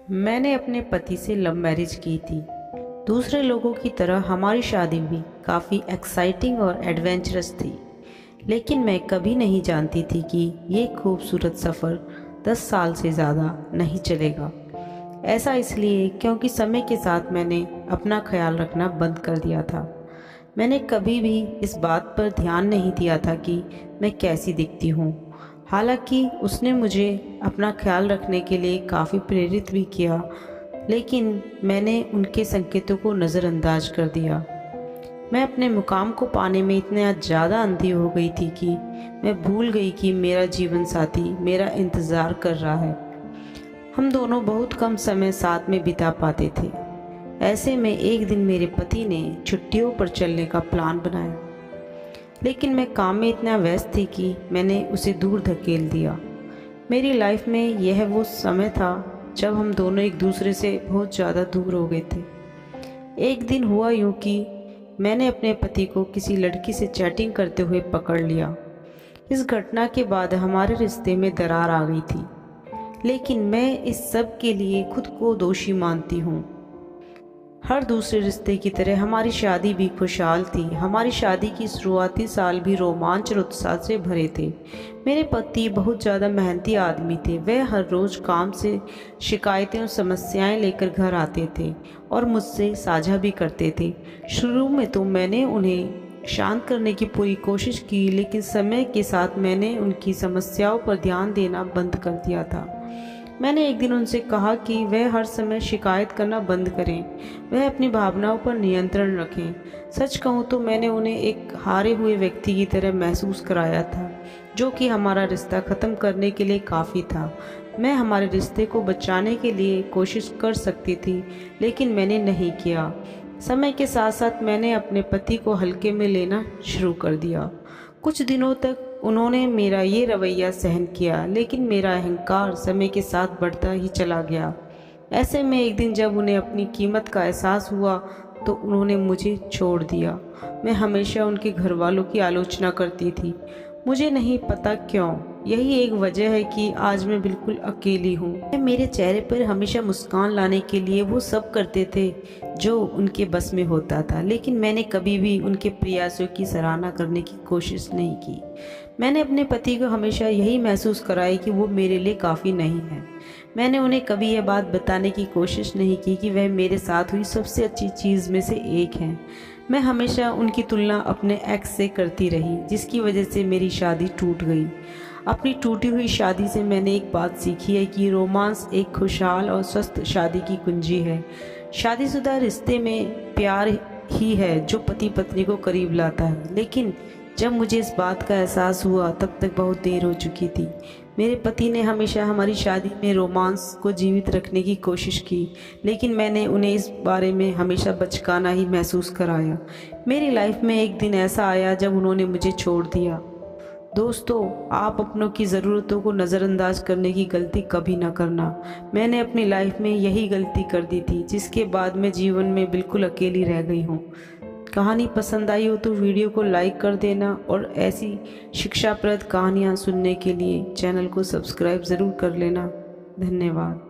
मैंने अपने पति से लव मैरिज की थी। दूसरे लोगों की तरह हमारी शादी भी काफ़ी एक्साइटिंग और एडवेंचरस थी, लेकिन मैं कभी नहीं जानती थी कि ये खूबसूरत सफ़र 10 साल से ज़्यादा नहीं चलेगा। ऐसा इसलिए क्योंकि समय के साथ मैंने अपना ख्याल रखना बंद कर दिया था। मैंने कभी भी इस बात पर ध्यान नहीं दिया था कि मैं कैसी दिखती हूँ। हालांकि उसने मुझे अपना ख्याल रखने के लिए काफ़ी प्रेरित भी किया, लेकिन मैंने उनके संकेतों को नज़रअंदाज कर दिया। मैं अपने मुकाम को पाने में इतना ज़्यादा अंधी हो गई थी कि मैं भूल गई कि मेरा जीवन साथी मेरा इंतज़ार कर रहा है। हम दोनों बहुत कम समय साथ में बिता पाते थे। ऐसे में एक दिन मेरे पति ने छुट्टियों पर चलने का प्लान बनाया, लेकिन मैं काम में इतना व्यस्त थी कि मैंने उसे दूर धकेल दिया। मेरी लाइफ में यह वो समय था जब हम दोनों एक दूसरे से बहुत ज़्यादा दूर हो गए थे। एक दिन हुआ यूँ कि मैंने अपने पति को किसी लड़की से चैटिंग करते हुए पकड़ लिया। इस घटना के बाद हमारे रिश्ते में दरार आ गई थी, लेकिन मैं इस सब के लिए खुद को दोषी मानती हूँ। हर दूसरे रिश्ते की तरह हमारी शादी भी खुशहाल थी। हमारी शादी की शुरुआती साल भी रोमांच और उत्साह से भरे थे। मेरे पति बहुत ज़्यादा मेहनती आदमी थे। वह हर रोज़ काम से शिकायतें और समस्याएं लेकर घर आते थे और मुझसे साझा भी करते थे। शुरू में तो मैंने उन्हें शांत करने की पूरी कोशिश की, लेकिन समय के साथ मैंने उनकी समस्याओं पर ध्यान देना बंद कर दिया था। मैंने एक दिन उनसे कहा कि वह हर समय शिकायत करना बंद करें, वह अपनी भावनाओं पर नियंत्रण रखें। सच कहूँ तो मैंने उन्हें एक हारे हुए व्यक्ति की तरह महसूस कराया था, जो कि हमारा रिश्ता ख़त्म करने के लिए काफ़ी था। मैं हमारे रिश्ते को बचाने के लिए कोशिश कर सकती थी, लेकिन मैंने नहीं किया। समय के साथ साथ मैंने अपने पति को हल्के में लेना शुरू कर दिया। कुछ दिनों तक उन्होंने मेरा ये रवैया सहन किया, लेकिन मेरा अहंकार समय के साथ बढ़ता ही चला गया। ऐसे में एक दिन जब उन्हें अपनी कीमत का एहसास हुआ तो उन्होंने मुझे छोड़ दिया। मैं हमेशा उनके घर वालों की आलोचना करती थी, मुझे नहीं पता क्यों। यही एक वजह है कि आज मैं बिल्कुल अकेली हूँ। मेरे चेहरे पर हमेशा मुस्कान लाने के लिए वो सब करते थे जो उनके बस में होता था, लेकिन मैंने कभी भी उनके प्रयासों की सराहना करने की कोशिश नहीं की। मैंने अपने पति को हमेशा यही महसूस कराया कि वो मेरे लिए काफ़ी नहीं है। मैंने उन्हें कभी यह बात बताने की कोशिश नहीं की कि वह मेरे साथ हुई सबसे अच्छी चीज़ में से एक है। मैं हमेशा उनकी तुलना अपने एक्स से करती रही, जिसकी वजह से मेरी शादी टूट गई। अपनी टूटी हुई शादी से मैंने एक बात सीखी है कि रोमांस एक खुशहाल और स्वस्थ शादी की कुंजी है। शादीशुदा रिश्ते में प्यार ही है जो पति पत्नी को करीब लाता है, लेकिन जब मुझे इस बात का एहसास हुआ तब तक बहुत देर हो चुकी थी। मेरे पति ने हमेशा हमारी शादी में रोमांस को जीवित रखने की कोशिश की, लेकिन मैंने उन्हें इस बारे में हमेशा बचकाना ही महसूस कराया। मेरी लाइफ में एक दिन ऐसा आया जब उन्होंने मुझे छोड़ दिया। दोस्तों, आप अपनों की ज़रूरतों को नज़रअंदाज करने की गलती कभी ना करना। मैंने अपनी लाइफ में यही गलती कर दी थी, जिसके बाद मैं जीवन में बिल्कुल अकेली रह गई हूँ। कहानी पसंद आई हो तो वीडियो को लाइक कर देना और ऐसी शिक्षाप्रद कहानियाँ सुनने के लिए चैनल को सब्सक्राइब ज़रूर कर लेना। धन्यवाद।